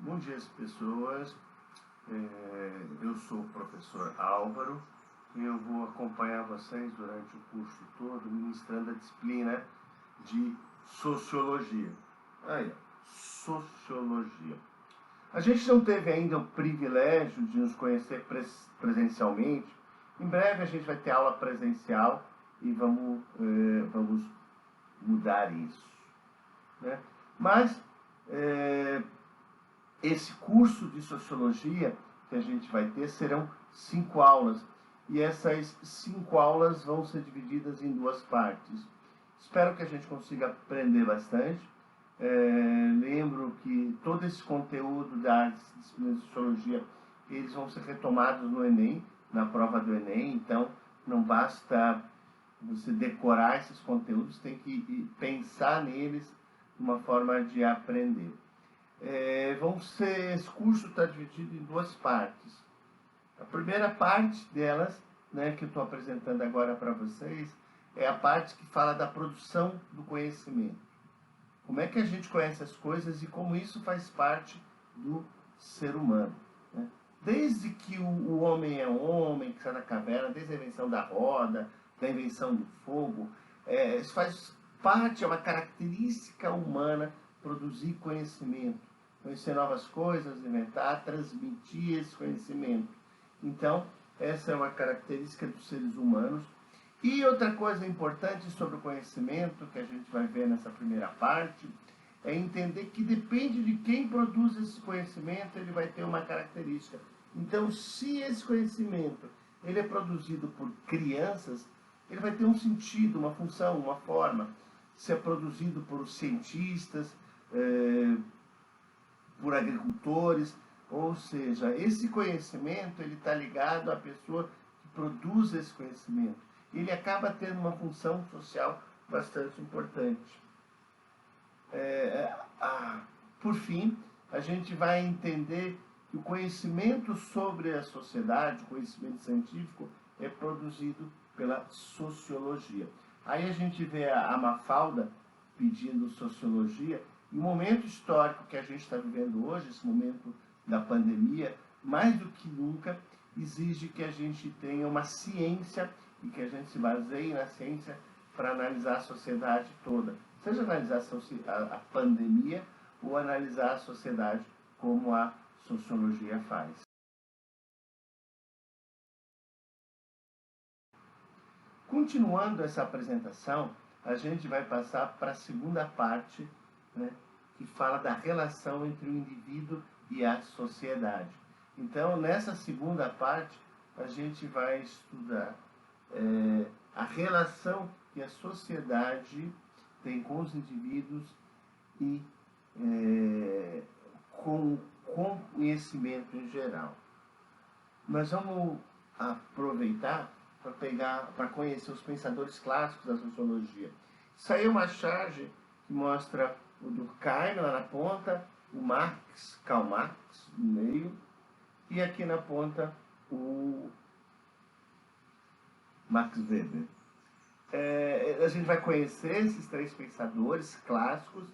Bom dia, pessoas. Eu sou o professor Álvaro e eu vou acompanhar vocês durante o curso todo, ministrando a disciplina de Sociologia. Aí, Sociologia. A gente não teve ainda o privilégio de nos conhecer presencialmente. Em breve a gente vai ter aula presencial e vamos mudar isso, né? Mas esse curso de Sociologia que a gente vai ter serão 5 aulas. E essas 5 aulas vão ser divididas em 2 partes. Espero que a gente consiga aprender bastante. Lembro que todo esse conteúdo da disciplina de Sociologia, eles vão ser retomados no Enem, na prova do Enem. Então, não basta você decorar esses conteúdos, tem que pensar neles de uma forma de aprender. Esse curso está dividido em 2 partes. A primeira parte delas, né, que eu estou apresentando agora para vocês, é a parte que fala da produção do conhecimento. Como é que a gente conhece as coisas e como isso faz parte do ser humano, né? Desde que o homem é homem, que está na caverna, desde a invenção da roda, da invenção do fogo, isso faz parte, é uma característica humana produzir conhecimento, conhecer novas coisas, inventar, transmitir esse conhecimento. Então, essa é uma característica dos seres humanos. E outra coisa importante sobre o conhecimento, que a gente vai ver nessa primeira parte, é entender que depende de quem produz esse conhecimento, ele vai ter uma característica. Então, se esse conhecimento ele é produzido por crianças, ele vai ter um sentido, uma função, uma forma. Se é produzido por cientistas, por agricultores, ou seja, esse conhecimento ele está ligado à pessoa que produz esse conhecimento. Ele acaba tendo uma função social bastante importante. Por fim, a gente vai entender que o conhecimento sobre a sociedade, o conhecimento científico, é produzido pela sociologia. Aí a gente vê a Mafalda pedindo sociologia, e o momento histórico que a gente está vivendo hoje, esse momento da pandemia, mais do que nunca, exige que a gente tenha uma ciência e que a gente se baseie na ciência para analisar a sociedade toda. Seja analisar a pandemia ou analisar a sociedade como a sociologia faz. Continuando essa apresentação, a gente vai passar para a segunda parte, né, que fala da relação entre o indivíduo e a sociedade. Então, nessa segunda parte, a gente vai estudar a relação que a sociedade tem com os indivíduos e com o conhecimento em geral. Nós vamos aproveitar para conhecer os pensadores clássicos da sociologia. Isso aí é uma charge que mostra o Durkheim lá na ponta, o Marx, Karl Marx no meio, e aqui na ponta o Max Weber. A gente vai conhecer esses 3 pensadores clássicos,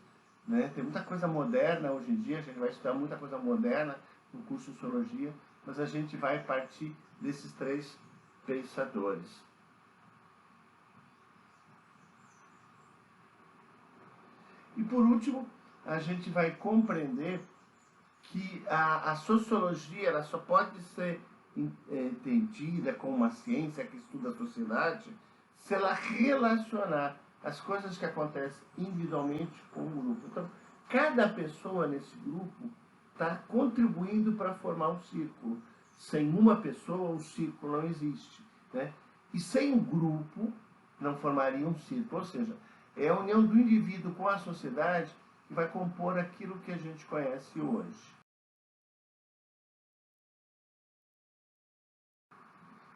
né? Tem muita coisa moderna hoje em dia, a gente vai estudar muita coisa moderna no curso de Sociologia, mas a gente vai partir desses 3 pensadores. E por último, a gente vai compreender que a sociologia ela só pode ser entendida como uma ciência que estuda a sociedade se ela relacionar as coisas que acontecem individualmente com o grupo. Então, cada pessoa nesse grupo está contribuindo para formar um círculo. Sem uma pessoa, o círculo não existe, né? E sem um grupo, não formaria um círculo. Ou seja, é a união do indivíduo com a sociedade que vai compor aquilo que a gente conhece hoje.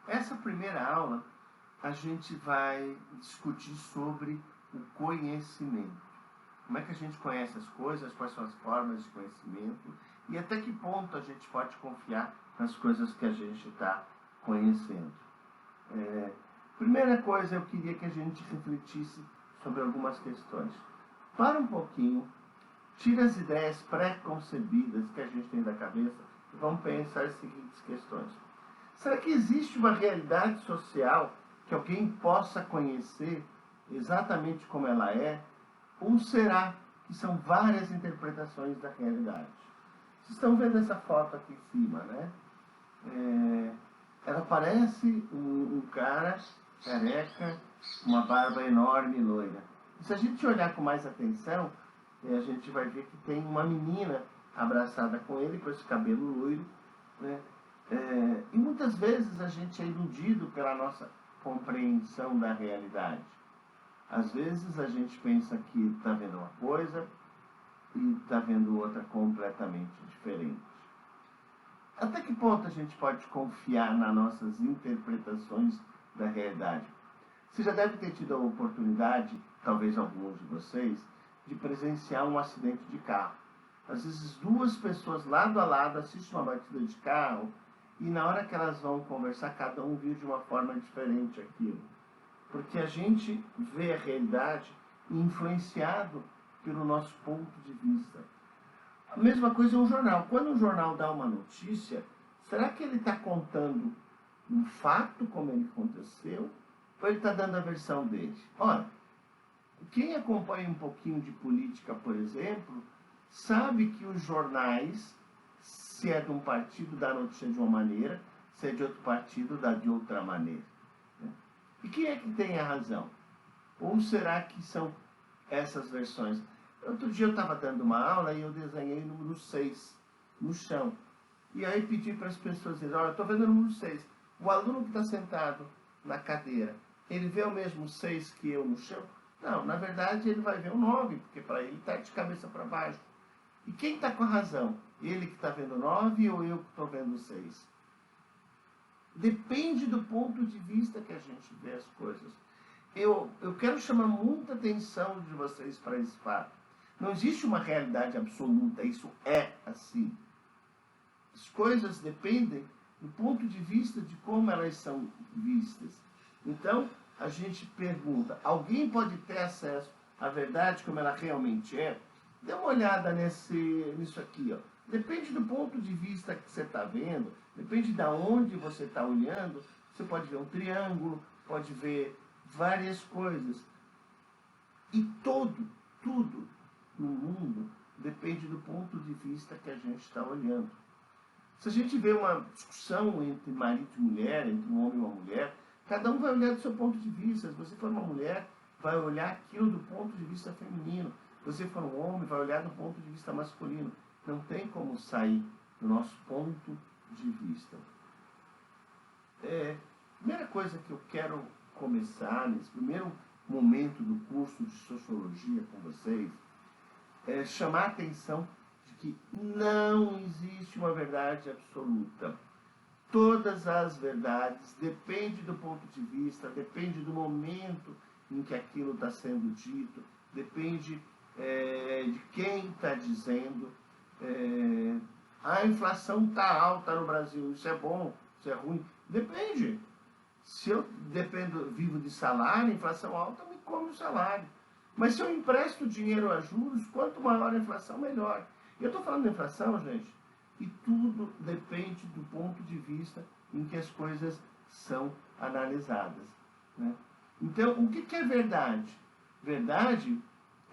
Essa primeira aula, a gente vai discutir sobre o conhecimento. Como é que a gente conhece as coisas, quais são as formas de conhecimento e até que ponto a gente pode confiar nas coisas que a gente está conhecendo. Primeira coisa, eu queria que a gente refletisse sobre algumas questões. Para um pouquinho, tire as ideias pré-concebidas que a gente tem da cabeça e vamos pensar as seguintes questões. Será que existe uma realidade social que alguém possa conhecer exatamente como ela é? Ou será que são várias interpretações da realidade? Vocês estão vendo essa foto aqui em cima, né? Ela parece um cara careca, uma barba enorme e loira. E se a gente olhar com mais atenção, a gente vai ver que tem uma menina abraçada com ele, com esse cabelo loiro, né? E muitas vezes a gente é iludido pela nossa compreensão da realidade. Às vezes a gente pensa que está vendo uma coisa e está vendo outra completamente diferente. Até que ponto a gente pode confiar nas nossas interpretações da realidade? Você já deve ter tido a oportunidade, talvez alguns de vocês, de presenciar um acidente de carro. Às vezes duas pessoas lado a lado assistem uma batida de carro e na hora que elas vão conversar, cada um viu de uma forma diferente aquilo. Porque a gente vê a realidade influenciado pelo nosso ponto de vista. A mesma coisa é um jornal. Quando um jornal dá uma notícia, será que ele está contando um fato como ele aconteceu? Ou ele está dando a versão dele? Ora, quem acompanha um pouquinho de política, por exemplo, sabe que os jornais, se é de um partido, dá notícia de uma maneira, se é de outro partido, dá de outra maneira. E quem é que tem a razão? Ou será que são essas versões? Outro dia eu estava dando uma aula e eu desenhei o número 6 no chão. E aí pedi para as pessoas dizerem, olha, eu estou vendo o número 6. O aluno que está sentado na cadeira, ele vê o mesmo 6 que eu no chão? Não, na verdade ele vai ver o 9, porque para ele está de cabeça para baixo. E quem está com a razão? Ele que está vendo o 9 ou eu que estou vendo o 6? Depende do ponto de vista que a gente vê as coisas. Eu quero chamar muita atenção de vocês para esse fato. Não existe uma realidade absoluta, isso é assim. As coisas dependem do ponto de vista de como elas são vistas. Então, a gente pergunta, alguém pode ter acesso à verdade como ela realmente é? Dê uma olhada nisso aqui, ó. Depende do ponto de vista que você está vendo, depende de onde você está olhando, você pode ver um triângulo, pode ver várias coisas. E tudo no mundo depende do ponto de vista que a gente está olhando. Se a gente vê uma discussão entre marido e mulher, entre um homem e uma mulher, cada um vai olhar do seu ponto de vista. Se você for uma mulher, vai olhar aquilo do ponto de vista feminino. Se você for um homem, vai olhar do ponto de vista masculino. Não tem como sair do nosso ponto de vista. Primeira coisa que eu quero começar nesse primeiro momento do curso de Sociologia com vocês é chamar a atenção de que não existe uma verdade absoluta. Todas as verdades dependem do ponto de vista, depende do momento em que aquilo está sendo dito, depende de quem está dizendo. A inflação está alta no Brasil, isso é bom, isso é ruim? Depende. Se eu vivo de salário, inflação alta me come o salário. Mas se eu empresto dinheiro a juros, quanto maior a inflação, melhor. Eu estou falando de inflação, gente, e tudo depende do ponto de vista em que as coisas são analisadas, né? Então, o que é verdade? Verdade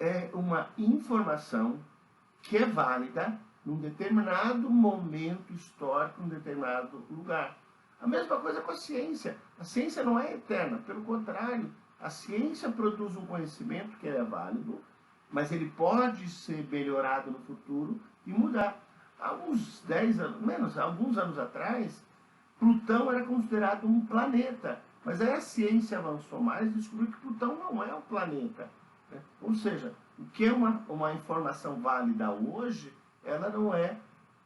é uma informação que é válida num determinado momento histórico, num determinado lugar. A mesma coisa com a ciência. A ciência não é eterna, pelo contrário, a ciência produz um conhecimento que é válido, mas ele pode ser melhorado no futuro e mudar. Alguns anos atrás, Plutão era considerado um planeta, mas aí a ciência avançou mais e descobriu que Plutão não é um planeta, né? Ou seja, o que é uma informação válida hoje, ela não é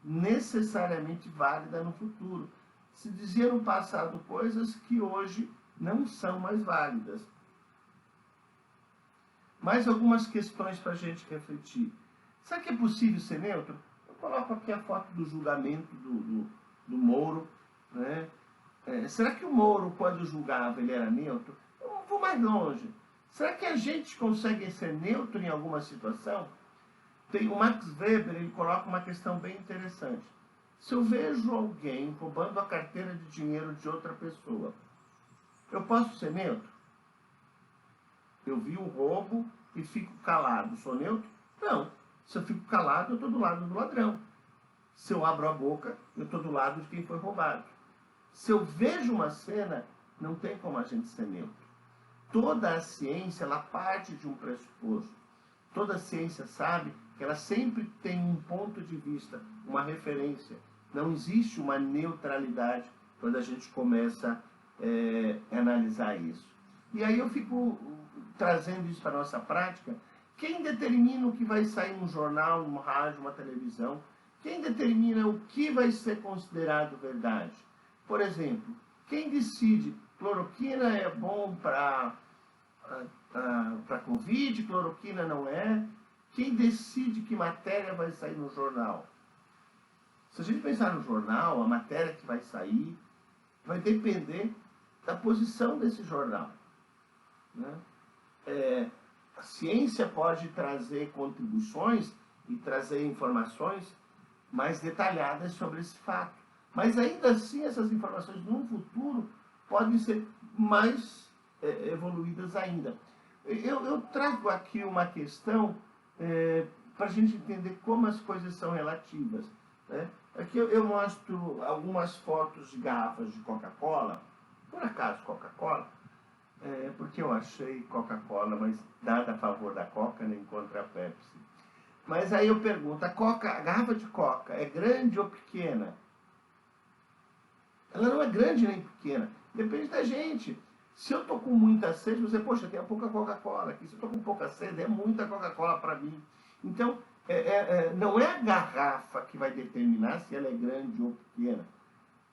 necessariamente válida no futuro. Se dizia no passado coisas que hoje não são mais válidas. Mais algumas questões para a gente refletir. Será que é possível ser neutro? Eu coloco aqui a foto do julgamento do Moro, né? Será que o Moro, quando julgava, ele era neutro? Eu vou mais longe. Será que a gente consegue ser neutro em alguma situação? Tem o Max Weber, ele coloca uma questão bem interessante. Se eu vejo alguém roubando a carteira de dinheiro de outra pessoa, eu posso ser neutro? Eu vi o roubo e fico calado. Sou neutro? Não. Se eu fico calado, eu estou do lado do ladrão. Se eu abro a boca, eu estou do lado de quem foi roubado. Se eu vejo uma cena, não tem como a gente ser neutro. Toda a ciência, ela parte de um pressuposto. Toda a ciência sabe que ela sempre tem um ponto de vista, uma referência. Não existe uma neutralidade quando a gente começa a analisar isso. E aí eu fico trazendo isso para a nossa prática. Quem determina o que vai sair num jornal, num rádio, numa televisão? Quem determina o que vai ser considerado verdade? Por exemplo, quem decide cloroquina é bom para Covid, cloroquina não é? Quem decide que matéria vai sair no jornal? Se a gente pensar no jornal, a matéria que vai sair vai depender da posição desse jornal, né? A ciência pode trazer contribuições e trazer informações mais detalhadas sobre esse fato. Mas ainda assim, essas informações no futuro podem ser mais evoluídas ainda. Eu trago aqui uma questão para a gente entender como as coisas são relativas, né? Aqui eu mostro algumas fotos de garrafas de Coca-Cola, por acaso Coca-Cola, porque eu achei Coca-Cola, mas nada a favor da Coca nem contra a Pepsi. Mas aí eu pergunto, a garrafa de Coca é grande ou pequena? Ela não é grande nem pequena, depende da gente. Se eu estou com muita sede, você, poxa, tem pouca Coca-Cola aqui. Se eu estou com pouca sede, é muita Coca-Cola para mim. Então, não é a garrafa que vai determinar se ela é grande ou pequena,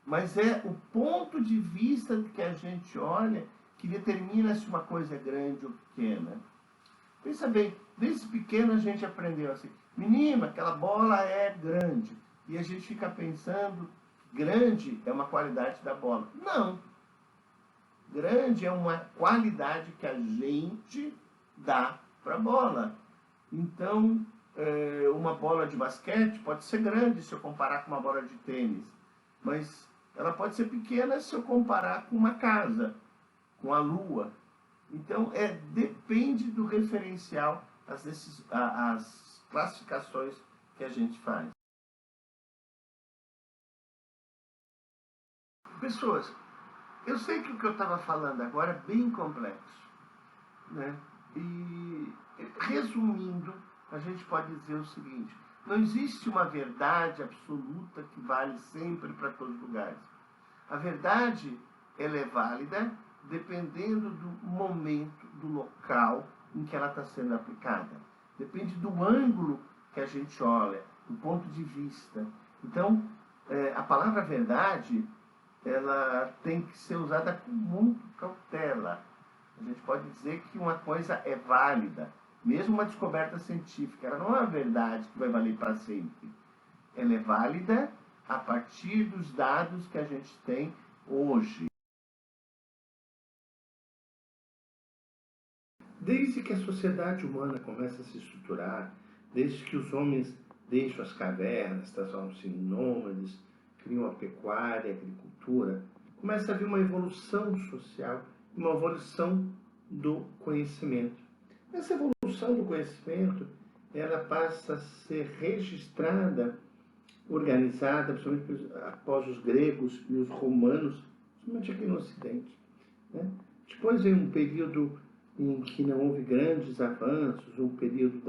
mas é o ponto de vista que a gente olha que determina se uma coisa é grande ou pequena. Pensa bem, desde pequeno a gente aprendeu assim, menina, aquela bola é grande. E a gente fica pensando que grande é uma qualidade da bola. Não. Grande é uma qualidade que a gente dá para a bola. Então, uma bola de basquete pode ser grande se eu comparar com uma bola de tênis, mas ela pode ser pequena se eu comparar com uma casa, com a lua. Então, depende do referencial, as classificações que a gente faz. Pessoas, eu sei que o que eu estava falando agora é bem complexo, né? E, resumindo, a gente pode dizer o seguinte: não existe uma verdade absoluta que vale sempre para todos os lugares. A verdade, ela é válida dependendo do momento, do local em que ela está sendo aplicada. Depende do ângulo que a gente olha, do ponto de vista. Então, a palavra verdade, ela tem que ser usada com muita cautela. A gente pode dizer que uma coisa é válida, mesmo uma descoberta científica, ela não é uma verdade que vai valer para sempre. Ela é válida a partir dos dados que a gente tem hoje. Desde que a sociedade humana começa a se estruturar, desde que os homens deixam as cavernas, transformam-se em nômades, criam a pecuária, a agricultura, começa a haver uma evolução social, uma evolução do conhecimento. Essa evolução do conhecimento, ela passa a ser registrada, organizada, principalmente após os gregos e os romanos, principalmente aqui no Ocidente, né? Depois vem um período em que não houve grandes avanços, um período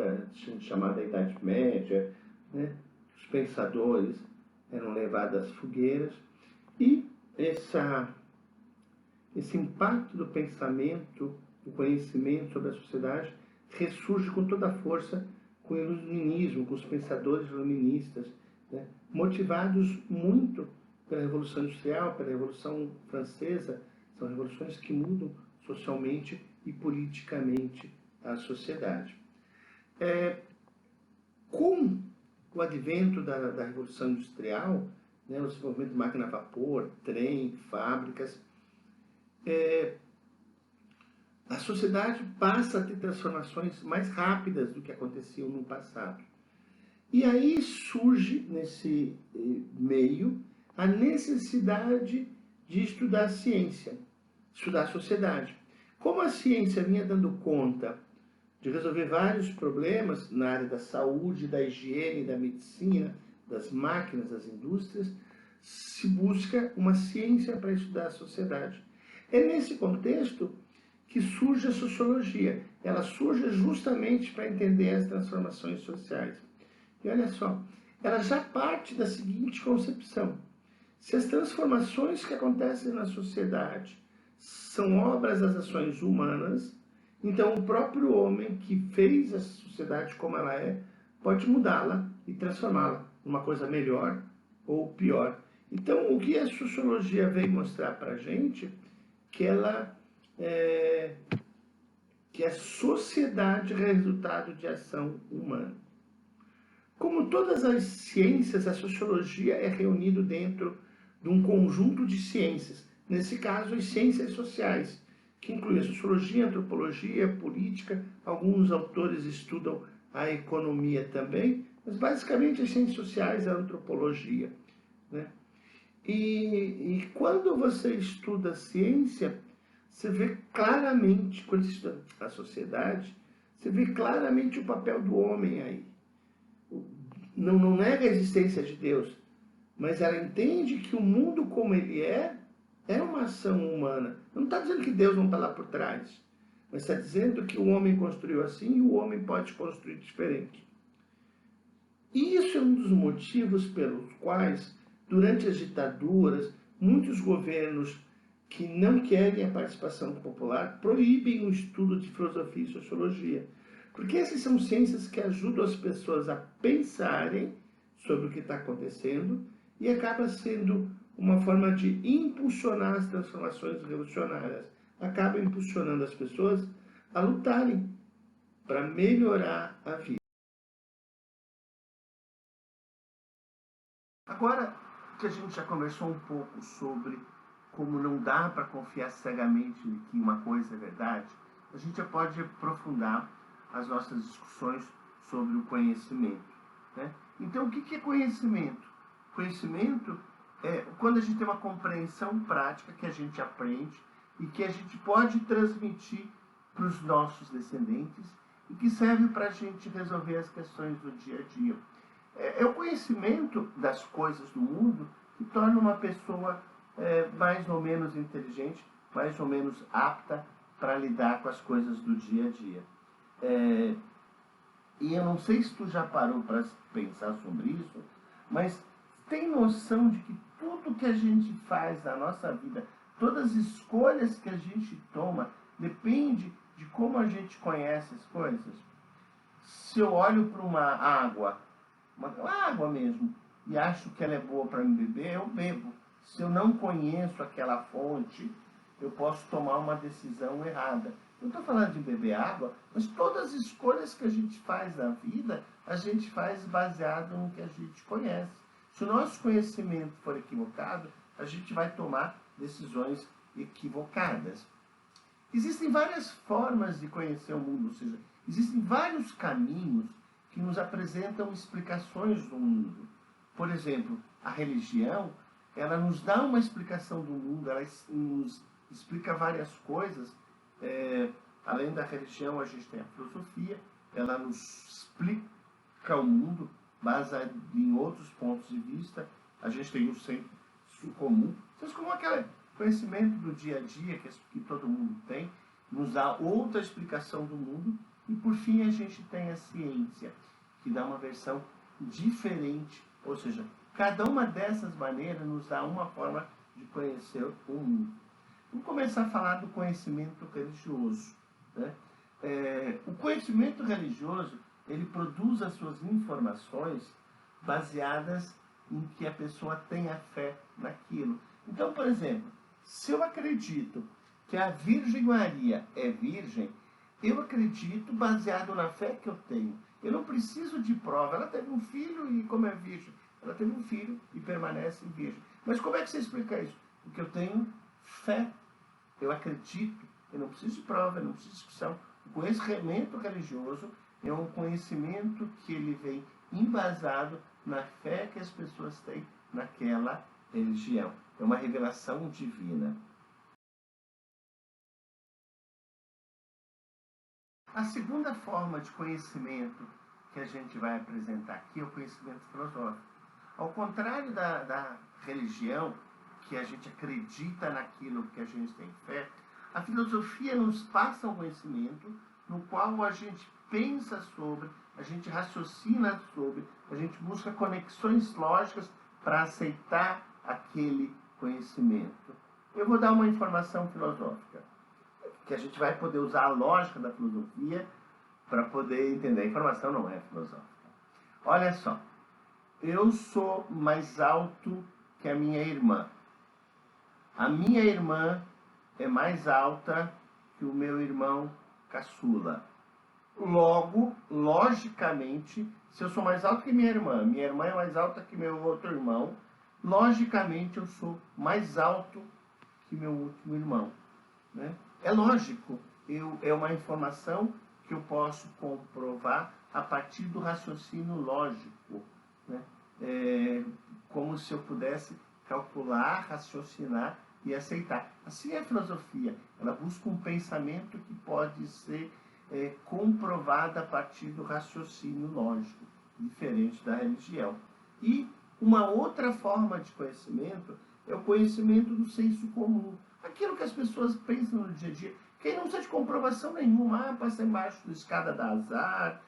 chamada Idade Média, né? Os pensadores eram levados às fogueiras, e esse impacto do pensamento, do conhecimento sobre a sociedade, ressurge com toda a força com o iluminismo, com os pensadores iluministas, né? Motivados muito pela Revolução Industrial, pela Revolução Francesa. São revoluções que mudam socialmente e politicamente a sociedade. Com o advento da Revolução Industrial, né, o desenvolvimento de máquina a vapor, trem, fábricas, a sociedade passa a ter transformações mais rápidas do que aconteciam no passado. E aí surge, nesse meio, a necessidade de estudar a ciência, estudar a sociedade. Como a ciência vinha dando conta de resolver vários problemas na área da saúde, da higiene, da medicina, das máquinas, das indústrias, se busca uma ciência para estudar a sociedade. É nesse contexto que surge a sociologia. Ela surge justamente para entender as transformações sociais. E olha só, ela já parte da seguinte concepção: se as transformações que acontecem na sociedade são obras das ações humanas, então o próprio homem que fez a sociedade como ela é pode mudá-la e transformá-la numa coisa melhor ou pior. Então, o que a sociologia veio mostrar para a gente que que a sociedade é resultado de ação humana. Como todas as ciências, a sociologia é reunida dentro de um conjunto de ciências, nesse caso, as ciências sociais, que inclui a sociologia, a antropologia, a política, alguns autores estudam a economia também, mas basicamente as ciências sociais, a antropologia, né? E quando você estuda a ciência, você vê claramente, quando você estuda a sociedade, você vê claramente o papel do homem aí. Não nega a existência de Deus, mas ela entende que o mundo como ele é uma ação humana. Não está dizendo que Deus não está lá por trás, mas está dizendo que o homem construiu assim e o homem pode construir diferente. E isso é um dos motivos pelos quais, durante as ditaduras, muitos governos que não querem a participação popular proíbem o estudo de filosofia e sociologia. Porque essas são ciências que ajudam as pessoas a pensarem sobre o que está acontecendo e acaba sendo uma forma de impulsionar as transformações revolucionárias. Acaba impulsionando as pessoas a lutarem para melhorar a vida. Agora que a gente já conversou um pouco sobre como não dá para confiar cegamente que uma coisa é verdade, a gente já pode aprofundar as nossas discussões sobre o conhecimento, né? Então, o que é conhecimento? Conhecimento é quando a gente tem uma compreensão prática que a gente aprende e que a gente pode transmitir para os nossos descendentes e que serve para a gente resolver as questões do dia a dia. É o conhecimento das coisas do mundo que torna uma pessoa mais ou menos inteligente, mais ou menos apta para lidar com as coisas do dia a dia. E eu não sei se tu já parou para pensar sobre isso, mas tem noção de que tudo que a gente faz na nossa vida, todas as escolhas que a gente toma, depende de como a gente conhece as coisas? Se eu olho para uma água mesmo, e acho que ela é boa para me beber, eu bebo. Se eu não conheço aquela fonte, eu posso tomar uma decisão errada. Não estou falando de beber água, mas todas as escolhas que a gente faz na vida, a gente faz baseado no que a gente conhece. Se o nosso conhecimento for equivocado, a gente vai tomar decisões equivocadas. Existem várias formas de conhecer o mundo, ou seja, existem vários caminhos que nos apresentam explicações do mundo. Por exemplo, a religião, ela nos dá uma explicação do mundo, ela nos explica várias coisas. Além da religião, a gente tem a filosofia, ela nos explica o mundo baseado em outros pontos de vista. A gente tem o senso comum. O senso comum é aquele conhecimento do dia a dia que todo mundo tem, nos dá outra explicação do mundo. E, por fim, a gente tem a ciência, que dá uma versão diferente, ou seja, cada uma dessas maneiras nos dá uma forma de conhecer o mundo. Vamos começar a falar do conhecimento religioso, né? O conhecimento religioso, ele produz as suas informações baseadas em que a pessoa tenha fé naquilo. Então, por exemplo, se eu acredito que a Virgem Maria é virgem, eu acredito baseado na fé que eu tenho. Eu não preciso de prova. Ela teve um filho e, como é virgem, ela teve um filho e permanece virgem. Mas como é que você explica isso? Porque eu tenho fé. Eu acredito. Eu não preciso de prova, eu não preciso de discussão. O conhecimento religioso, é um conhecimento que ele vem embasado na fé que as pessoas têm naquela religião. É uma revelação divina. A segunda forma de conhecimento que a gente vai apresentar aqui é o conhecimento filosófico. Ao contrário da religião, que a gente acredita naquilo que a gente tem fé, a filosofia nos passa um conhecimento no qual a gente pensa sobre, a gente raciocina sobre, a gente busca conexões lógicas para aceitar aquele conhecimento. Eu vou dar uma informação filosófica, que a gente vai poder usar a lógica da filosofia para poder entender. A informação não é filosófica. Olha só, eu sou mais alto que a minha irmã. A minha irmã é mais alta que o meu irmão caçula. Logo, logicamente, se eu sou mais alto que minha irmã é mais alta que meu outro irmão, logicamente eu sou mais alto que meu último irmão. Né? É lógico, é uma informação que eu posso comprovar a partir do raciocínio lógico. Né? Como se eu pudesse calcular, raciocinar e aceitar. Assim é a filosofia. Ela busca um pensamento que pode ser comprovado a partir do raciocínio lógico, diferente da religião. E uma outra forma de conhecimento é o conhecimento do senso comum. Aquilo que as pessoas pensam no dia a dia, que não precisa de comprovação nenhuma. Passar embaixo da escada dá azar,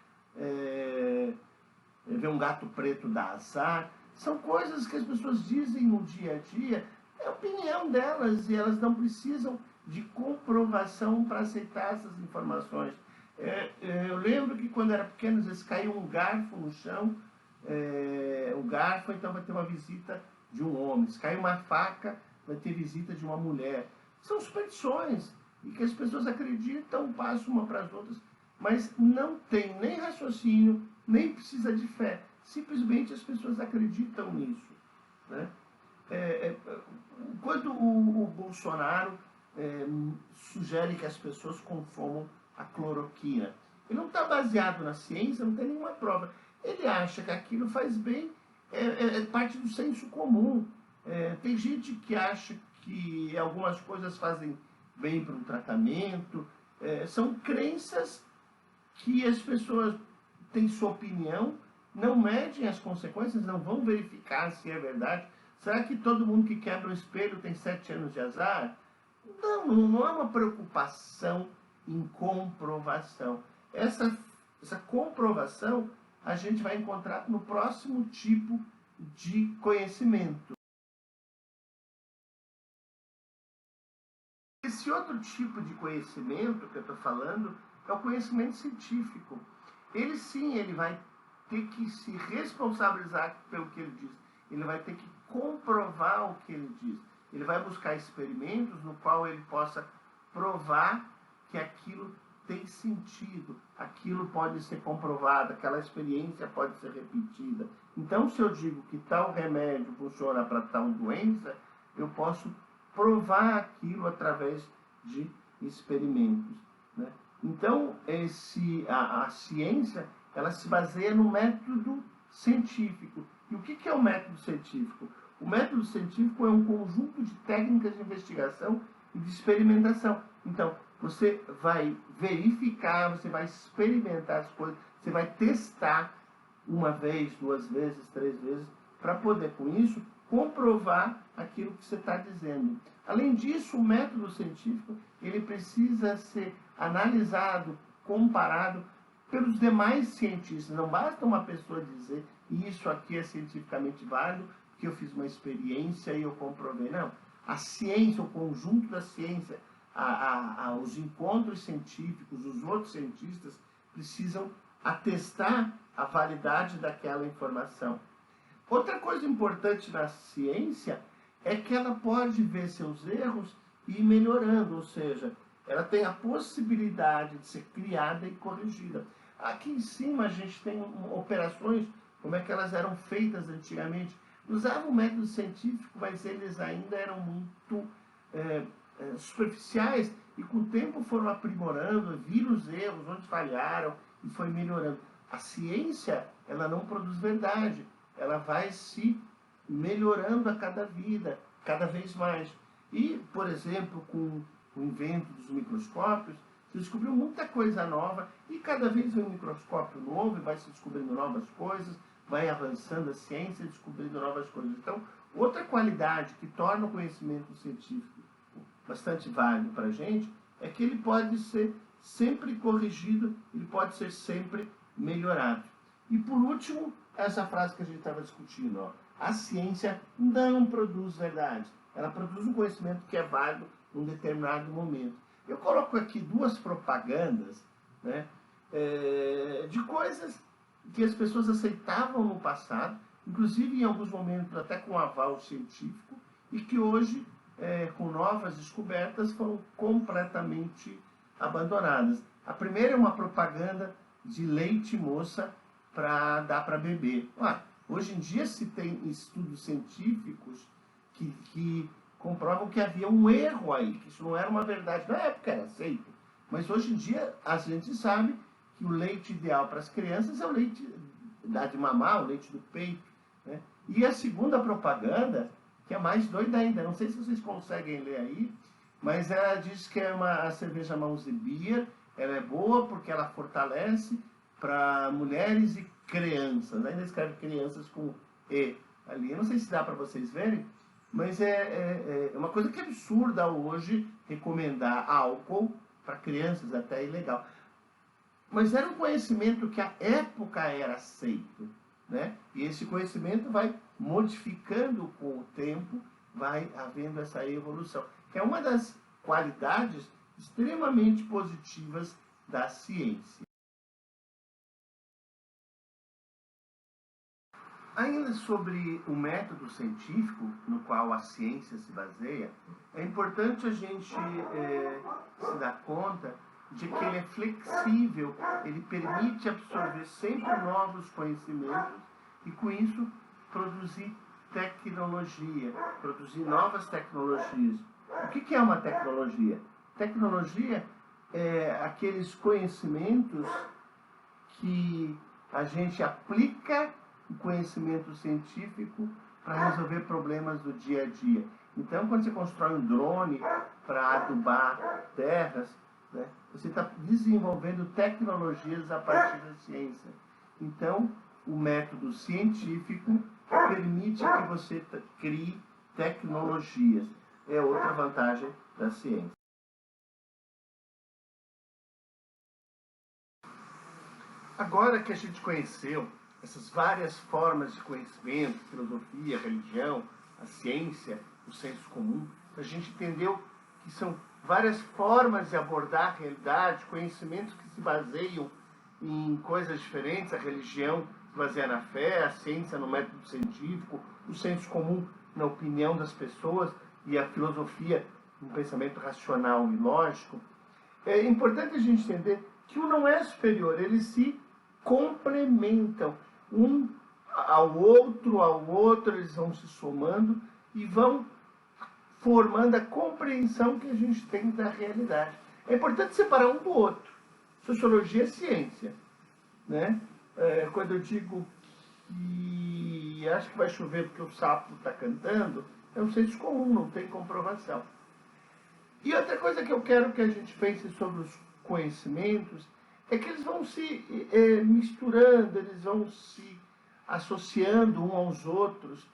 ver um gato preto dá azar. São coisas que as pessoas dizem no dia a dia, é a opinião delas, e elas não precisam de comprovação para aceitar essas informações. Eu lembro que quando era pequeno, às vezes caiu um garfo no chão, o garfo, então vai ter uma visita de um homem. Se cair uma faca, vai ter visita de uma mulher. São superstições, e que as pessoas acreditam, passam uma para as outras, mas não tem nem raciocínio, nem precisa de fé. Simplesmente as pessoas acreditam nisso. Né? Quando o Bolsonaro sugere que as pessoas consumam a cloroquina, ele não está baseado na ciência, não tem nenhuma prova. Ele acha que aquilo faz bem, é parte do senso comum. Tem gente que acha que algumas coisas fazem bem para um tratamento. São crenças que as pessoas têm sua opinião, não medem as consequências, não vão verificar se é verdade. Será que todo mundo que quebra um espelho tem 7 anos de azar? Não há uma preocupação em comprovação. Essa comprovação a gente vai encontrar no próximo tipo de conhecimento. Esse outro tipo de conhecimento que eu estou falando é o conhecimento científico. Ele sim, ele vai ter que se responsabilizar pelo que ele diz. Ele vai ter que comprovar o que ele diz. Ele vai buscar experimentos no qual ele possa provar que aquilo tem sentido, aquilo pode ser comprovado, aquela experiência pode ser repetida. Então, se eu digo que tal remédio funciona para tal doença, eu posso provar aquilo através de experimentos. Né? Então, a ciência, ela se baseia no método científico. E o que é o método científico? O método científico é um conjunto de técnicas de investigação e de experimentação. Então, você vai verificar, você vai experimentar as coisas, você vai testar uma vez, 2 vezes, 3 vezes, para poder, com isso, comprovar aquilo que você está dizendo. Além disso, o método científico, ele precisa ser analisado, comparado pelos demais cientistas. Não basta uma pessoa dizer, isso aqui é cientificamente válido, porque eu fiz uma experiência e eu comprovei. Não. A ciência, o conjunto da ciência, os encontros científicos, os outros cientistas precisam atestar a validade daquela informação. Outra coisa importante na ciência é que ela pode ver seus erros e ir melhorando, ou seja, ela tem a possibilidade de ser criada e corrigida. Aqui em cima a gente tem operações, como é que elas eram feitas antigamente. Usavam o método científico, mas eles ainda eram muito superficiais, e com o tempo foram aprimorando, viram os erros, onde falharam, e foi melhorando. A ciência, ela não produz verdade, ela vai se melhorando a cada vida, cada vez mais. E, por exemplo, com o invento dos microscópios, se descobriu muita coisa nova e cada vez vem um microscópio novo e vai se descobrindo novas coisas, vai avançando a ciência e descobrindo novas coisas. Então, outra qualidade que torna o conhecimento científico bastante válido para a gente é que ele pode ser sempre corrigido, ele pode ser sempre melhorado. E por último, essa frase que a gente estava discutindo, ó, a ciência não produz verdade, ela produz um conhecimento que é válido num determinado momento. Eu coloco aqui duas propagandas, né, de coisas que as pessoas aceitavam no passado, inclusive em alguns momentos até com aval científico, e que hoje, com novas descobertas, foram completamente abandonadas. A primeira é uma propaganda de leite moça para dar para beber. Hoje em dia se tem estudos científicos que comprovam que havia um erro aí, que isso não era uma verdade. Na época era aceito, mas hoje em dia a gente sabe que o leite ideal para as crianças é o leite de mamar, o leite do peito, né? E a segunda propaganda, que é mais doida ainda, não sei se vocês conseguem ler aí, mas ela diz que é a cerveja Mouse Beer, ela é boa porque ela fortalece para mulheres e crianças. Ainda escreve crianças com E ali. Eu não sei se dá para vocês verem, mas é uma coisa que é absurda hoje recomendar álcool para crianças, até ilegal. Mas era um conhecimento que à época era aceito, né? E esse conhecimento vai modificando com o tempo, vai havendo essa evolução, que é uma das qualidades extremamente positivas da ciência. Ainda sobre o método científico no qual a ciência se baseia, é importante a gente se dar conta de que ele é flexível, ele permite absorver sempre novos conhecimentos e, com isso, produzir tecnologia, produzir novas tecnologias. O que é uma tecnologia? Tecnologia é aqueles conhecimentos que a gente aplica o conhecimento científico para resolver problemas do dia a dia. Então, quando você constrói um drone para adubar terras, né, você está desenvolvendo tecnologias a partir da ciência. Então, o método científico permite que você crie tecnologias. É outra vantagem da ciência. Agora que a gente conheceu essas várias formas de conhecimento, filosofia, religião, a ciência, o senso comum, a gente entendeu que são várias formas de abordar a realidade, conhecimentos que se baseiam em coisas diferentes, a religião se baseia na fé, a ciência no método científico, o senso comum na opinião das pessoas e a filosofia no pensamento racional e lógico. É importante a gente entender que um não é superior, eles se complementam. Um ao outro, eles vão se somando e vão formando a compreensão que a gente tem da realidade. É importante separar um do outro. Sociologia é ciência, né? Quando eu digo que acho que vai chover porque o sapo está cantando, é um senso comum, não tem comprovação. E outra coisa que eu quero que a gente pense sobre os conhecimentos é que eles vão se misturando, eles vão se associando uns aos outros.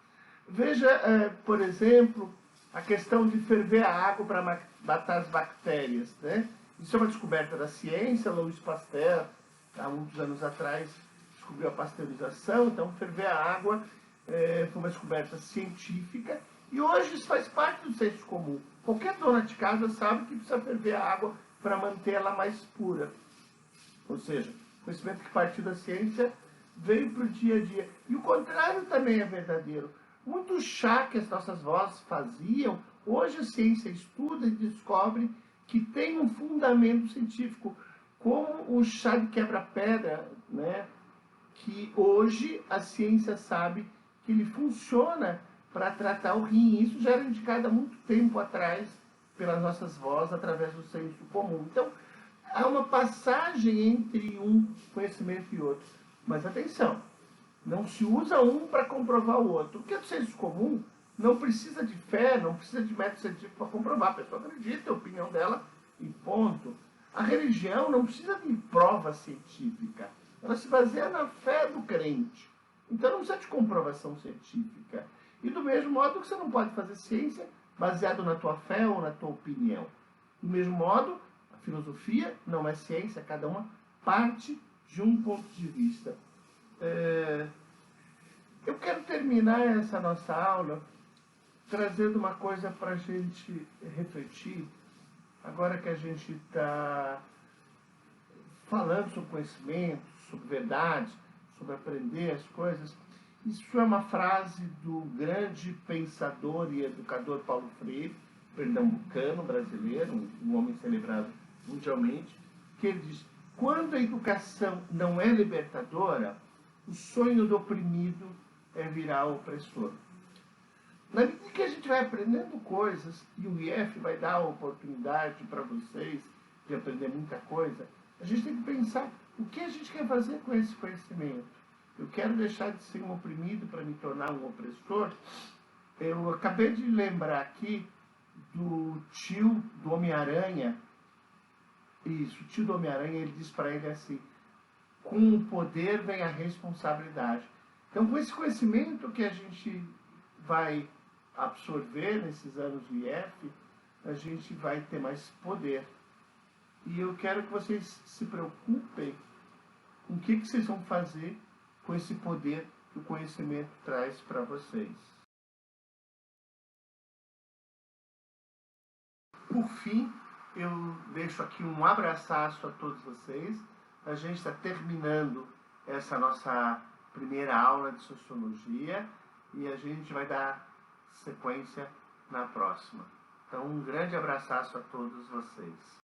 Veja, por exemplo, a questão de ferver a água para matar as bactérias, né? Isso é uma descoberta da ciência. Louis Pasteur, há muitos anos atrás, descobriu a pasteurização. Então, ferver a água foi uma descoberta científica. E hoje isso faz parte do senso comum. Qualquer dona de casa sabe que precisa ferver a água para mantê-la mais pura. Ou seja, o conhecimento que partiu da ciência veio para o dia a dia. E o contrário também é verdadeiro. Muito chá que as nossas vozes faziam, hoje a ciência estuda e descobre que tem um fundamento científico, como o chá de quebra-pedra, né? Que hoje a ciência sabe que ele funciona para tratar o rim. Isso já era indicado há muito tempo atrás pelas nossas vozes, através do senso comum. Então, há uma passagem entre um conhecimento e outro. Mas atenção, não se usa um para comprovar o outro. O que é do senso comum não precisa de fé, não precisa de método científico para comprovar. A pessoa acredita, é a opinião dela e ponto. A religião não precisa de prova científica. Ela se baseia na fé do crente. Então não precisa de comprovação científica. E do mesmo modo que você não pode fazer ciência baseado na tua fé ou na tua opinião. Do mesmo modo, a filosofia não é ciência, cada uma parte de um ponto de vista. Eu quero terminar essa nossa aula trazendo uma coisa para a gente refletir, agora que a gente está falando sobre conhecimento, sobre verdade, sobre aprender as coisas. Isso é uma frase do grande pensador e educador Paulo Freire, pernambucano, brasileiro, um homem celebrado mundialmente, que ele diz: quando a educação não é libertadora, o sonho do oprimido é virar opressor. Na medida que a gente vai aprendendo coisas, e o IF vai dar a oportunidade para vocês de aprender muita coisa, a gente tem que pensar o que a gente quer fazer com esse conhecimento. Eu quero deixar de ser um oprimido para me tornar um opressor. Eu acabei de lembrar aqui do tio do Homem-Aranha. Isso, o tio do Homem-Aranha, ele diz para ele assim: com o poder vem a responsabilidade. Então, com esse conhecimento que a gente vai absorver nesses anos de IF, a gente vai ter mais poder. E eu quero que vocês se preocupem com o que vocês vão fazer com esse poder que o conhecimento traz para vocês. Por fim, eu deixo aqui um abraço a todos vocês. A gente está terminando essa nossa primeira aula de Sociologia e a gente vai dar sequência na próxima. Então, um grande abraço a todos vocês.